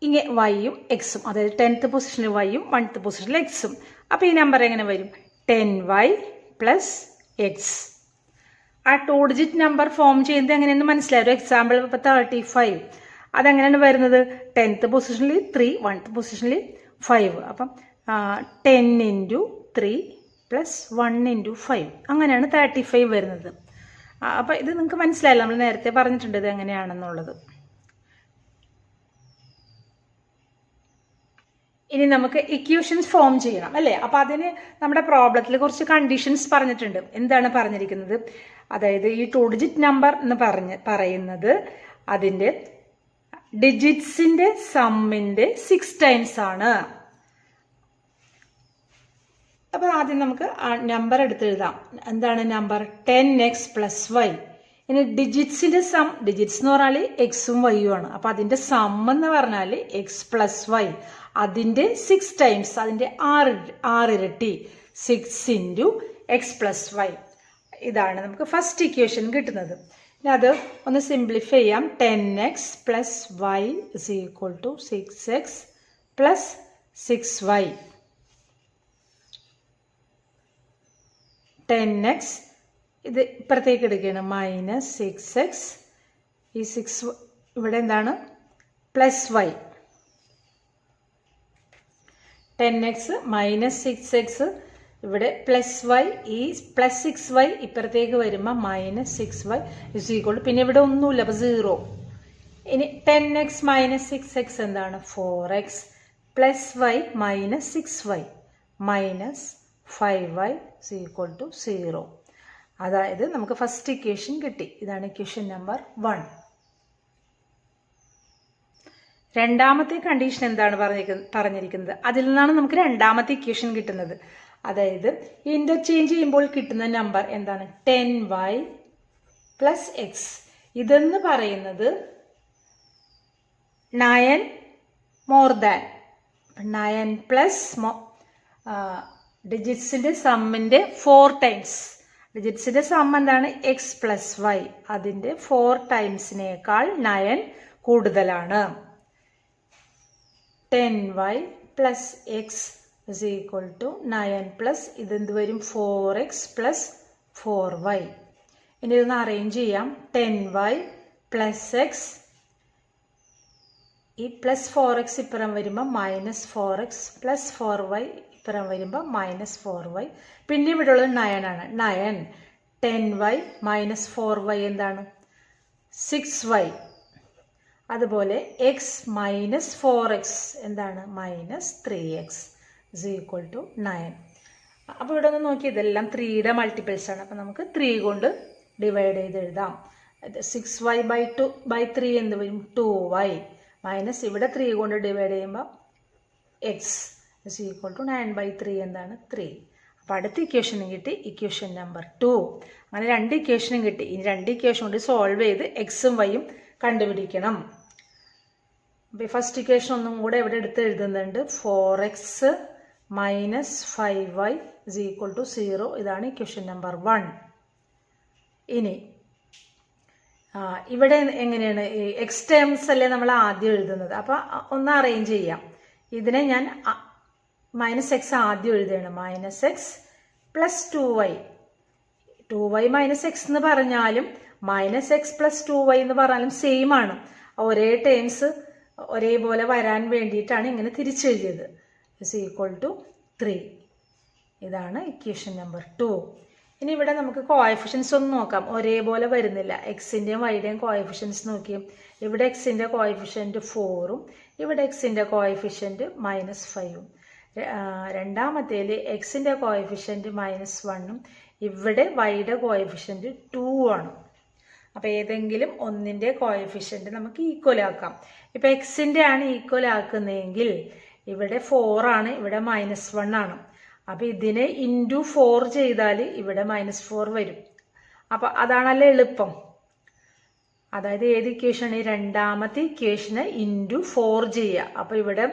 ഇങ്ങനെ വൈയും എക്സും, അതായത് 10th പൊസിഷനിൽ വൈയും 1th പൊസിഷനിൽ എക്സും. അപ്പോൾ ഈ നമ്പർ എങ്ങനെ വരും? 10y plus X. ആ 2 ഡിജിറ്റ് നമ്പർ ഫോം ചെയ്യുന്നത് എങ്ങനെയെന്ന് മനസ്സിലായി. ഒരു എക്സാമ്പിൾ ഇപ്പോൾ 35. അതെങ്ങനെയാണ് വരുന്നത്? 10th പൊസിഷനിൽ 3, 1th പൊസിഷനിൽ 5. അപ്പം 10 × 3 പ്ലസ് 1 × 5 അങ്ങനെയാണ് 35 വരുന്നത്. അപ്പോൾ ഇത് നിങ്ങൾക്ക് മനസ്സിലായില്ല, നമ്മൾ നേരത്തെ പറഞ്ഞിട്ടുണ്ട് ഇത് എങ്ങനെയാണെന്നുള്ളത്. ഇനി നമുക്ക് ഇക്വേഷൻസ് ഫോം ചെയ്യണം അല്ലേ? അപ്പോൾ അതിന് നമ്മുടെ പ്രോബ്ലത്തിൽ കുറച്ച് കണ്ടീഷൻസ് പറഞ്ഞിട്ടുണ്ട്. എന്താണ് പറഞ്ഞിരിക്കുന്നത്? അതായത് ഈ 2 ഡിജിറ്റ് നമ്പർ എന്ന് പറയുന്നത് അതിൻ്റെ ഡിജിറ്റ്സിൻ്റെ സമ്മിൻ്റെ 6 ടൈംസ് ആണ്. അപ്പോൾ ആദ്യം നമുക്ക് നമ്പർ എടുത്ത് എഴുതാം. എന്താണ് നമ്പർ? 10x plus Y. ഇനി ഡിജിറ്റ്സിൻ്റെ സം, ഡിജിറ്റ്സ് എന്ന് പറഞ്ഞാൽ എക്സും വൈയും ആണ്. അപ്പോൾ അതിൻ്റെ സം എന്ന് പറഞ്ഞാൽ എക്സ് പ്ലസ് വൈ. അതിൻ്റെ 6 ടൈംസ്, അതിൻ്റെ 6 ഇരട്ടി 6 × എക്സ് പ്ലസ് വൈ. ഇതാണ് നമുക്ക് ഫസ്റ്റ് ഇക്വേഷൻ കിട്ടുന്നത്. ഇനി അത് ഒന്ന് സിംപ്ലിഫൈ ചെയ്യാം. 10x plus y is equal to 6x plus 6y. 10x ഇത് ഇപ്പുറത്തേക്ക് എടുക്കുകയാണ്, മൈനസ് 6x. ഈ 6 ഇവിടെ എന്താണ്? Plus Y. 10x minus 6x, ഇവിടെ പ്ലസ് വൈ, ഈ പ്ലസ് 6y ഇപ്പുറത്തേക്ക് വരുമ്പോൾ മൈനസ് 6y ഇസ് ഈക്വൾ, പിന്നെ ഇവിടെ ഒന്നുമില്ല, അപ്പോൾ 0. ഇനി 10x മൈനസ് 6x എന്താണ്? 4x plus y minus 6y minus 5y is equal to 0. അതായത് നമുക്ക് ഫസ്റ്റ് ഇക്വേഷൻ കിട്ടി. ഇതാണ് ഇക്വേഷൻ നമ്പർ 1. രണ്ടാമത്തെ കണ്ടീഷൻ എന്താണ് പറഞ്ഞിരിക്കുന്നത്? അതിൽ നിന്നാണ് നമുക്ക് രണ്ടാമത്തെ ഇക്വേഷൻ കിട്ടുന്നത്. അതായത് ഇന്റർചേഞ്ച് ചെയ്യുമ്പോൾ കിട്ടുന്ന നമ്പർ എന്താണ്? 10y plus X. ഇതെന്ന് പറയുന്നത് 9 മോർ ദാൻ 9 പ്ലസ് ഡിജിറ്റ്സിന്റെ സമ്മിന്റെ 4 ടൈംസ്. ഡിജിറ്റ്സിന്റെ സം എന്താണ്? X plus y. അതിന്റെ 4 ടൈംസിനേക്കാൾ 9 കൂടുതലാണ്. 10y plus x is equal to 9 plus ഇതെന്ത് വരും? 4x plus 4y. ഇനി ഇതൊന്ന് അറേഞ്ച് ചെയ്യാം. 10y പ്ലസ് എക്സ്, ഈ പ്ലസ് 4x ഇപ്പുറം വരുമ്പോൾ മൈനസ് 4x പ്ലസ് 4y ഇപ്പുറം വരുമ്പോൾ മൈനസ് 4y. പിന്നെ ഇവിടെ ഉള്ളത് 9 ആണ്. 9 10y മൈനസ് 4y എന്താണ്? 6y. അതുപോലെ എക്സ് മൈനസ് 4x എന്താണ്? Minus 3x is equal to 9. അപ്പോൾ ഇവിടെ ഒന്ന് നോക്കി, ഇതെല്ലാം 3യുടെ മൾട്ടിപ്പിൾസ് ആണ്. അപ്പോൾ നമുക്ക് 3 കൊണ്ട് ഡിവൈഡ് ചെയ്ത് എഴുതാം. 6y ബൈ 3 എന്ത് വരും? 2y മൈനസ് ഇവിടെ 3 കൊണ്ട് ഡിവൈഡ് ചെയ്യുമ്പോൾ എക്സ് ഇസ് ഈക്വൽ ടു 9/3 എന്താണ്? 3. അപ്പോൾ അടുത്ത ഇക്വേഷനും കിട്ടി, ഇക്വേഷൻ നമ്പർ 2. അങ്ങനെ 2 ഇക്വേഷനും കിട്ടി. ഇനി 2 ഇക്വേഷൻ കൊണ്ട് സോൾവ് ചെയ്ത് എക്സും വൈയും കണ്ടുപിടിക്കണം. അപ്പോൾ ഈ ഫസ്റ്റ് ഇക്വേഷൻ ഒന്നും കൂടെ ഇവിടെ എടുത്ത് എഴുതുന്നുണ്ട്. 4x minus 5y is equal to 0. ഇതാണ് ഇക്വേഷൻ നമ്പർ 1. ഇനി ഇവിടെ എങ്ങനെയാണ്? എക്സ് ടേംസ് അല്ലേ നമ്മൾ ആദ്യം എഴുതുന്നത്. അപ്പോൾ ഒന്ന് അറേഞ്ച് ചെയ്യാം. ഇതിനെ ഞാൻ മൈനസ് എക്സ് ആദ്യം എഴുതുകയാണ്. Minus X plus 2y minus X എന്ന് പറഞ്ഞാലും മൈനസ് എക്സ് പ്ലസ് 2y എന്ന് പറഞ്ഞാലും സെയിം ആണ്. ഒരേ ടേംസ് ഒരേപോലെ വരാൻ വേണ്ടിയിട്ടാണ് ഇങ്ങനെ തിരിച്ചെഴുതിയത്. Is equal to 3. ഇതാണ് ഇക്വേഷൻ നമ്പർ 2. ഇനി ഇവിടെ നമുക്ക് കോഎഫിഷ്യൻസ് ഒന്ന് നോക്കാം. ഒരേപോലെ വരുന്നില്ല. എക്സിൻ്റെയും വൈയുടെയും കോഎഫിഷ്യൻസ് നോക്കിയും, ഇവിടെ എക്സിൻ്റെ കോഎഫിഷ്യൻറ്റ് 4ഉം ഇവിടെ എക്സിൻ്റെ കോഎഫിഷ്യൻറ്റ് മൈനസ് 5ഉം. രണ്ടാമത്തേൽ എക്സിൻ്റെ കോഎഫിഷ്യൻറ്റ് മൈനസ് 1ഉം ഇവിടെ വൈയുടെ കോഎഫിഷ്യൻറ്റ് 2 ആണ്. അപ്പോൾ ഏതെങ്കിലും ഒന്നിൻ്റെ കോഎഫിഷ്യൻറ്റ് നമുക്ക് ഈക്വൽ ആക്കാം. ഇപ്പോൾ എക്സിൻ്റെ ആണ് ഈക്വൽ ആക്കുന്നതെങ്കിൽ ഇവിടെ 4 ആണ്, ഇവിടെ മൈനസ് 1 ആണ്. അപ്പോൾ ഇതിനെ ഇൻറ്റു 4 ചെയ്താൽ ഇവിടെ മൈനസ് 4 വരും. അപ്പോൾ അതാണല്ലോ എളുപ്പം. അതായത് ഏത് ഇക്വേഷൻ? രണ്ടാമത്തെ ഇക്വേഷന് ഇൻറ്റു 4 ചെയ്യുക. അപ്പോൾ ഇവിടെ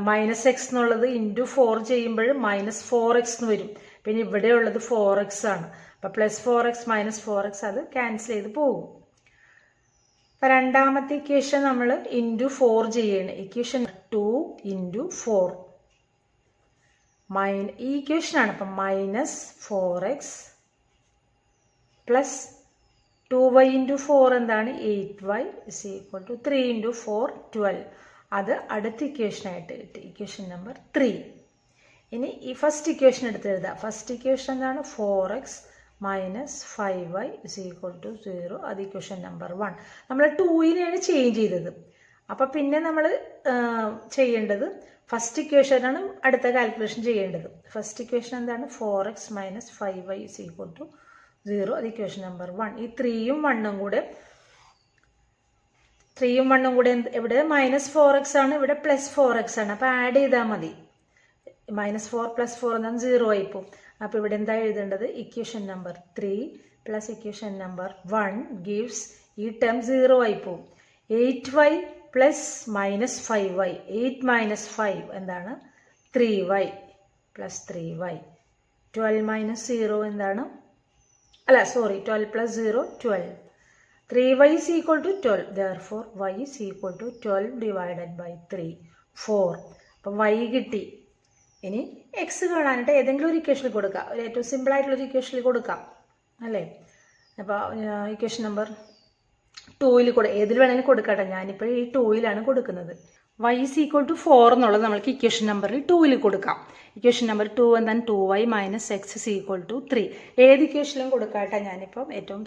മൈനസ് എക്സ് എന്നുള്ളത് ഇൻറ്റു 4 ചെയ്യുമ്പോൾ മൈനസ് 4x എന്ന് വരും. പിന്നെ ഇവിടെ ഉള്ളത് 4x ആണ്. അപ്പോൾ പ്ലസ് 4x മൈനസ് 4x അത് ക്യാൻസൽ ചെയ്ത് പോകും. അപ്പോൾ രണ്ടാമത്തെ ഇക്വേഷൻ നമ്മൾ ഇൻറ്റു 4 ചെയ്യണം. ഇക്വേഷൻ 2 ഇൻറ്റു 4 ഈ ഇക്വേഷനാണ്. അപ്പം minus 4x plus 2y into 4 എന്താണ്? 8y is equal to 3 into 4 12. അത് അടുത്ത ഇക്വേഷനായിട്ട് കിട്ടി, ഇക്വേഷൻ നമ്പർ 3. ഇനി ഈ ഫസ്റ്റ് ഇക്വേഷൻ എടുത്ത് എഴുതാം. ഫസ്റ്റ് ഇക്വേഷൻ എന്താണ്? 4x minus 5y is equal to 0. അത് ഇക്വേഷൻ നമ്പർ 1. നമ്മൾ 2നെയാണ് ചേഞ്ച് ചെയ്തത്. അപ്പം പിന്നെ നമ്മൾ ചെയ്യേണ്ടത് ഫസ്റ്റ് ഇക്വേഷനാണ് അടുത്ത കാൽക്കുലേഷൻ ചെയ്യേണ്ടത്. ഫസ്റ്റ് ഇക്വേഷൻ എന്താണ്? 4x minus 5y is equal to 0. അത് ഇക്വേഷൻ നമ്പർ 1. ഈ 3യും 1ഉം കൂടെ ഇവിടെ മൈനസ് 4x ആണ്, ഇവിടെ പ്ലസ് 4x ആണ്. അപ്പോൾ ആഡ് ചെയ്താൽ മതി. മൈനസ് 4 പ്ലസ് 4 എന്താണ്? 0 ആയിപ്പോവും. അപ്പോൾ ഇവിടെ എന്താ എഴുതേണ്ടത്? Equation number 3 plus equation number 1 gives ഈ ടേം 0 ആയിപ്പോവും. 8y plus minus 5y. 8 minus 5 എന്താണ്? 3y plus 3y. 12 മൈനസ് 0 എന്താണ്? 12 plus 0 12. 3y is equal to 12. Therefore, y is equal to 12 divided by 3. 4. അപ്പോൾ y കിട്ടി. ഇനി എക്സ് കാണാനായിട്ട് ഏതെങ്കിലും ഒരു ഇക്വേഷനിൽ കൊടുക്കാം. ഒരു ഏറ്റവും സിമ്പിളായിട്ടുള്ളൊരു ഇക്വേഷനിൽ കൊടുക്കാം അല്ലേ? അപ്പോൾ ഇക്വേഷൻ നമ്പർ 2ൽ ഏതിൽ വേണമെങ്കിലും കൊടുക്കട്ടെ. ഞാനിപ്പോൾ ഈ 2ലാണ് കൊടുക്കുന്നത്. y is equal to 4 എന്നുള്ളത് നമ്മൾക്ക് ഇക്വേഷൻ നമ്പറിൽ 2ൽ കൊടുക്കാം. ഇക്വേഷൻ നമ്പർ 2 എന്താണ് 2y minus x is equal to 3. ഏത് ഇക്വേഷനിലും കൊടുക്കാട്ടെ, ഞാനിപ്പം ഏറ്റവും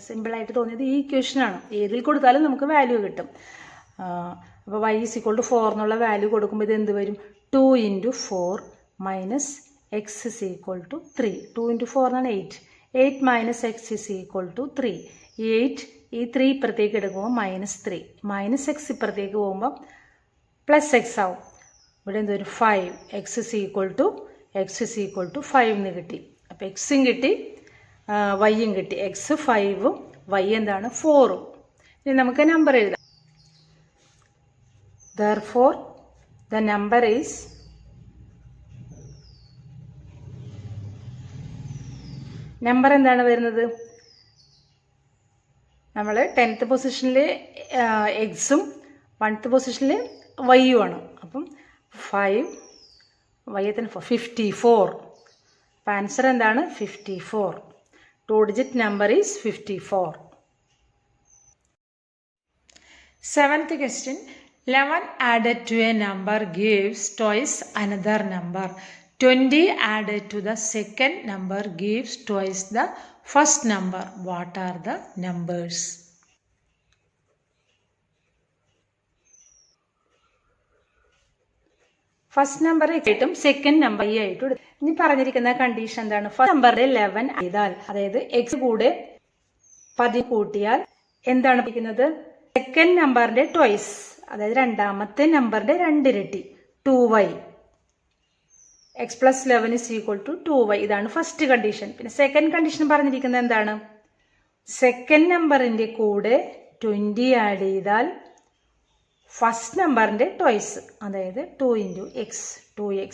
സിമ്പിളായിട്ട് തോന്നിയത് ഈ ഇക്വേഷനാണ്. ഏതിൽ കൊടുത്താലും നമുക്ക് വാല്യൂ കിട്ടും. അപ്പോൾ y is equal to 4 എന്നുള്ള വാല്യൂ കൊടുക്കുമ്പോൾ ഇത് എന്ത് വരും? 2 into 4 minus x is equal to 3. 2 into 4 എന്നാണ് 8. 8 minus x is equal to 3. ഈ 8 ഈ 3 ഇപ്പുറത്തേക്ക് എടുക്കുമ്പോൾ -3. മൈനസ് എക്സ് ഇപ്പുറത്തേക്ക് പോകുമ്പോൾ പ്ലസ് എക്സ് ആവും. ഇവിടെ എന്ത് വരും? 5. എക്സ് ഇസ് ഈക്വൽ ടു 5 എന്ന് കിട്ടി. അപ്പോൾ എക്സും കിട്ടി, വൈയും കിട്ടി. എക്സ് 5ഉം വൈ എന്താണ്? 4ഉം. ഇനി നമുക്ക് നമ്പർ എഴുതാം. Therefore, the number is number എന്താണ് വരുന്നത്? നമ്മൾ 10th പൊസിഷനിൽ എക്സും 1th പൊസിഷനിൽ വൈയും ആണ്. അപ്പം 5 വൈ എത്ര? 54. അപ്പം ആൻസർ എന്താണ്? 54. 2 digit number is 54. 7th question. 11 added to a number gives twice another number. 20 added to the second number gives twice the first number. What are the numbers? First number ആയിട്ടും second number ആയിട്ടും എടുത്തു. ഇനി പറഞ്ഞിരിക്കുന്ന condition എന്താണ്? First നമ്പറിൽ 11 ചെയ്താൽ, അതായത് X കൂടെ 10 കൂട്ടിയാൽ എന്താണ് പഠിക്കുന്നത്? സെക്കൻഡ് നമ്പറിന്റെ ട്വൈസ്, അതായത് രണ്ടാമത്തെ നമ്പറിന്റെ 2 ഇരട്ടി 2y. X plus 11 is equal to 2y. ഇതാണ് ഫസ്റ്റ് കണ്ടീഷൻ. പിന്നെ സെക്കൻഡ് കണ്ടീഷൻ പറഞ്ഞിരിക്കുന്നത് എന്താണ്? സെക്കൻഡ് നമ്പറിന്റെ കൂടെ 20 ആഡ് ചെയ്താൽ ഫസ്റ്റ് നമ്പറിന്റെ ട്വൈസ്, അതായത് 2 into x, 2x.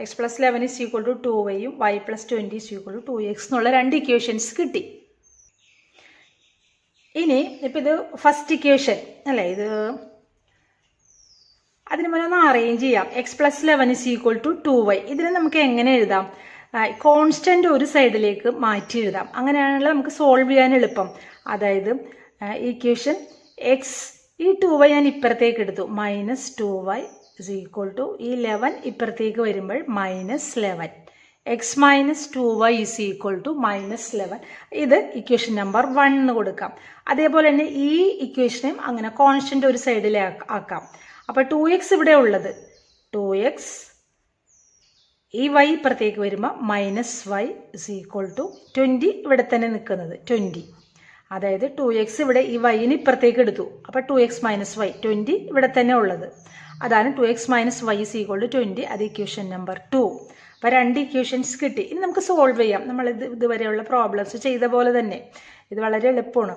X plus 11 is equal to 2yയും y plus 20 is equal to 2x എന്നുള്ള 2 ഇക്വേഷൻസ് കിട്ടി. ഇനി ഇപ്പം ഇത് ഫസ്റ്റ് ഇക്വേഷൻ അല്ലേ, ഇത് അതിന് മുന്നേ ഒന്ന് അറേഞ്ച് ചെയ്യാം. X plus 11 is equal to 2y. ഇതിനെ നമുക്ക് എങ്ങനെ എഴുതാം? കോൺസ്റ്റന്റ് ഒരു സൈഡിലേക്ക് മാറ്റി എഴുതാം. അങ്ങനെയാണെങ്കിൽ നമുക്ക് സോൾവ് ചെയ്യാൻ എളുപ്പം. അതായത് ഇക്വേഷൻ എക്സ്, ഈ 2y ഞാൻ ഇപ്പുറത്തേക്ക് എടുത്തു, -2y ഇസ് ഈക്വൽ ടു ഈ 11 ഇപ്പുറത്തേക്ക് വരുമ്പോൾ -11. X minus 2y is equal to -11. ഇത് ഇക്വേഷൻ നമ്പർ 1 എന്ന് കൊടുക്കാം. അതേപോലെ തന്നെ ഈ ഇക്വേഷനെയും അങ്ങനെ കോൺസ്റ്റന്റ് ഒരു സൈഡിൽ ആക്കാം. അപ്പോൾ 2x ഇവിടെ ഉള്ളത് 2x, ഈ y ഇപ്പുറത്തേക്ക് വരുമ്പോൾ -y ഇസ് ഈക്വൽ ടു 20 ഇവിടെ തന്നെ നിൽക്കുന്നത് 20. അതായത് 2x ഇവിടെ ഈ വൈന് ഇപ്പുറത്തേക്ക് എടുത്തു, അപ്പോൾ 2x മൈനസ് വൈ 20 ഇവിടെ തന്നെ ഉള്ളത്. അതാണ് 2x minus y is equal to 20. അത് ഇക്വേഷൻ നമ്പർ 2. അപ്പോൾ 2 ഇക്വേഷൻസ് കിട്ടി. ഇനി നമുക്ക് സോൾവ് ചെയ്യാം. നമ്മൾ ഇതുവരെയുള്ള പ്രോബ്ലംസ് ചെയ്ത പോലെ തന്നെ. ഇത് വളരെ എളുപ്പമാണ്.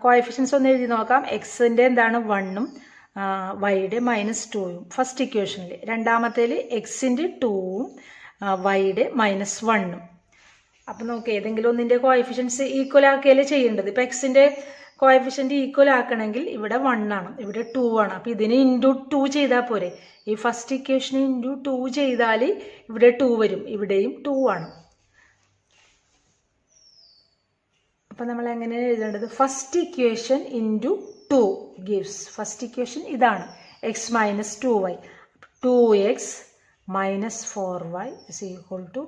കോഎഫിഷ്യൻസ് ഒന്ന് എഴുതി നോക്കാം. എക്സിൻ്റെ എന്താണ് 1ഉം വൈയുടെ -2ഉം ഫസ്റ്റ് ഇക്വേഷനിൽ. രണ്ടാമത്തേൽ എക്സിൻ്റെ 2ഉം വൈയുടെ -1ഉം. അപ്പം നമുക്ക് ഏതെങ്കിലും ഒന്നിൻ്റെ കോഎഫിഷ്യൻസ് ഈക്വൽ ആക്കുകയല്ലേ ചെയ്യേണ്ടത്. ഇപ്പം എക്സിൻ്റെ കോഎഫിഷ്യൻ്റ് ഈക്വൽ ആക്കണമെങ്കിൽ ഇവിടെ 1 ആണ്, ഇവിടെ 2 ആണ്. അപ്പം ഇതിന് × 2 ചെയ്താൽ പോരെ. ഈ ഫസ്റ്റ് ഇക്വേഷന് × 2 ചെയ്താൽ ഇവിടെ 2 വരും, ഇവിടെയും 2 ആണ്. അപ്പം നമ്മൾ എങ്ങനെ എഴുതേണ്ടത്? First equation × 2 gives, first equation ഇതാണ്, x minus 2y. 2x minus 4y is equal to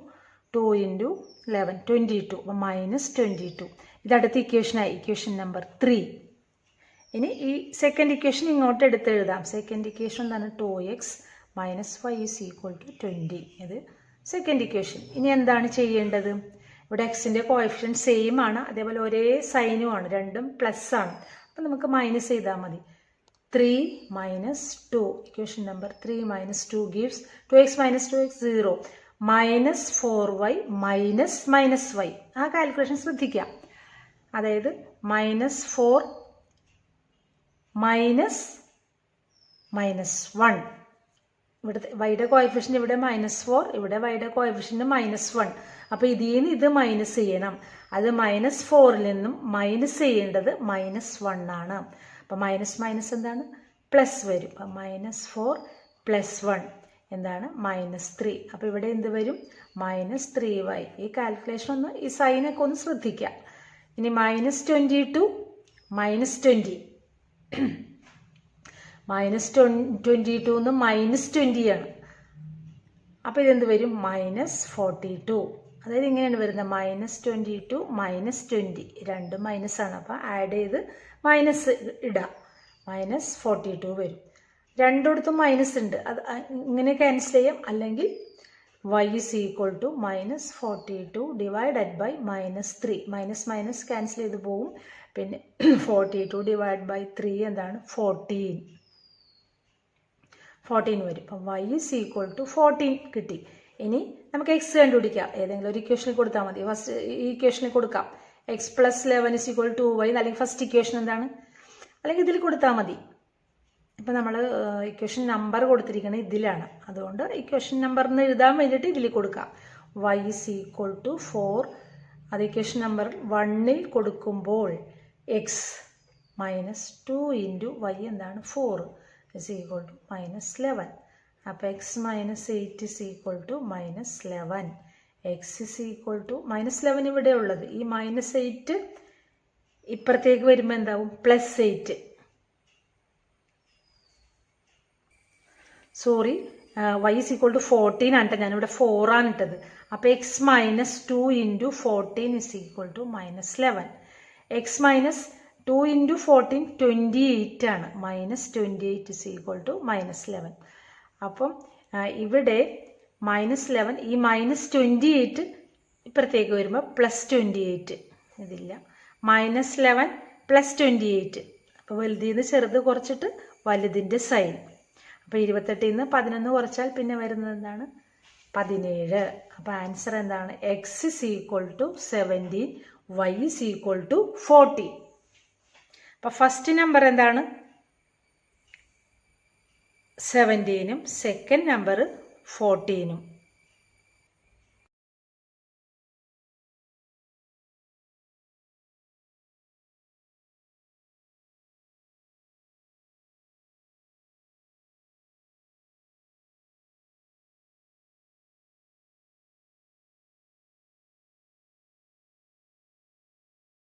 2 × 11 22, അപ്പം -22. ഇതടുത്ത ഇക്വേഷനായി, ഇക്വേഷൻ നമ്പർ 3. ഇനി ഈ സെക്കൻഡ് ഇക്വേഷൻ ഇങ്ങോട്ട് എടുത്ത് എഴുതാം. സെക്കൻഡ് ഇക്വേഷൻ എന്താണ്? 2x minus 5 is equal to 20. ഇത് സെക്കൻഡ് ഇക്വേഷൻ. ഇനി എന്താണ് ചെയ്യേണ്ടത്? ഇവിടെ എക്സിൻ്റെ കോഎഫിഷ്യൻ സെയിം ആണ്, അതേപോലെ ഒരേ സൈനും ആണ്, രണ്ടും പ്ലസ് ആണ്. അപ്പം നമുക്ക് മൈനസ് ചെയ്താൽ മതി. 3 - 2, equation number 3 - 2 gives 2x - 2x 0. -4y -y. ആ കാൽക്കുലേഷൻ ശ്രദ്ധിക്കാം. അതായത് -4 -1. ഇവിടെ വൈയുടെ കോഎഫിഷ്യൻ്റ് ഇവിടെ -4, ഇവിടെ വൈയുടെ കോഎഫിഷ്യൻ്റ് -1. അപ്പോൾ ഇതിൽ നിന്ന് ഇത് മൈനസ് ചെയ്യണം. അത് -4ൽ നിന്നും മൈനസ് ചെയ്യേണ്ടത് -1 ആണ്. അപ്പം മൈനസ് എന്താണ്? പ്ലസ് വരും. അപ്പം -4 + 1 എന്താണ്? -3. അപ്പോൾ ഇവിടെ എന്ത് വരും? -3y. ഈ കാൽക്കുലേഷൻ ഒന്ന്, ഈ സൈനൊക്കെ ഒന്ന് ശ്രദ്ധിക്കാം. ഇനി -22 -20. -22 -20 ആണ്. അപ്പോൾ ഇതെന്ത് വരും? -42. അതായത് ഇങ്ങനെയാണ് വരുന്നത്, -22 -20, രണ്ടും മൈനസാണ്. അപ്പോൾ ആഡ് ചെയ്ത് മൈനസ് ഇടാം, -42 വരും. രണ്ടിടത്തും മൈനസ് ഉണ്ട്, അത് ഇങ്ങനെ ക്യാൻസൽ ചെയ്യാം. അല്ലെങ്കിൽ y is equal to -42 divided by -3. Minus cancel ചെയ്ത് പോവും. പിന്നെ 42 divided by 3 എന്താണ്? 14 വരും. അപ്പം y is equal to 14 കിട്ടി. ഇനി നമുക്ക് x കണ്ടുപിടിക്കാം. ഏതെങ്കിലും ഒരു ഇക്വേഷനിൽ കൊടുത്താൽ മതി. ഫസ്റ്റ് ഈ ഇക്വേഷനിൽ കൊടുക്കാം, x + 11 is equal to 2y. അല്ലെങ്കിൽ ഫസ്റ്റ് ഇക്വേഷൻ എന്താണ്? അല്ലെങ്കിൽ ഇതിൽ കൊടുത്താൽ മതി. ഇപ്പം നമ്മൾ ഇക്വേഷൻ നമ്പർ കൊടുത്തിരിക്കുന്നത് ഇതിലാണ്, അതുകൊണ്ട് ഇക്വേഷൻ നമ്പറിന് എഴുതാൻ വേണ്ടിയിട്ട് ഇതിൽ കൊടുക്കാം. y is equal to 4. അത് ഇക്വേഷൻ നമ്പർ 1ൽ കൊടുക്കുമ്പോൾ x -2 × y എന്താണ്? 4 is equal to -11. അപ്പോൾ x -8 is equal to -11. x is equal to -11 ഇവിടെ ഉള്ളത്. ഈ -8 ഇപ്പുറത്തേക്ക് വരുമ്പോൾ എന്താവും? +8. Sorry, y is equal to 14 ആണ് കേട്ടോ, ഞാനിവിടെ 4 ആണ് ഇട്ടത്. അപ്പോൾ x -2 × 14 is equal to -11. x -2 × 14 28 ആണ്. -28 is equal to -11. അപ്പം ഇവിടെ -11, ഈ -28 ഇപ്പുറത്തേക്ക് വരുമ്പോൾ +28. ഇതില്ല, -11 +28. അപ്പോൾ വലുതിൽ നിന്ന് ചെറുത് കുറച്ചിട്ട് വലുതിൻ്റെ സൈൻ. അപ്പോൾ 28ൽ നിന്ന് 11 കുറച്ചാൽ പിന്നെ വരുന്നത് എന്താണ്? 17. അപ്പോൾ ആൻസർ എന്താണ്? x is equal to 17, y is equal to 40. അപ്പോൾ ഫസ്റ്റ് നമ്പർ എന്താണ്? 17ഉം സെക്കൻഡ് നമ്പർ 14ഉം.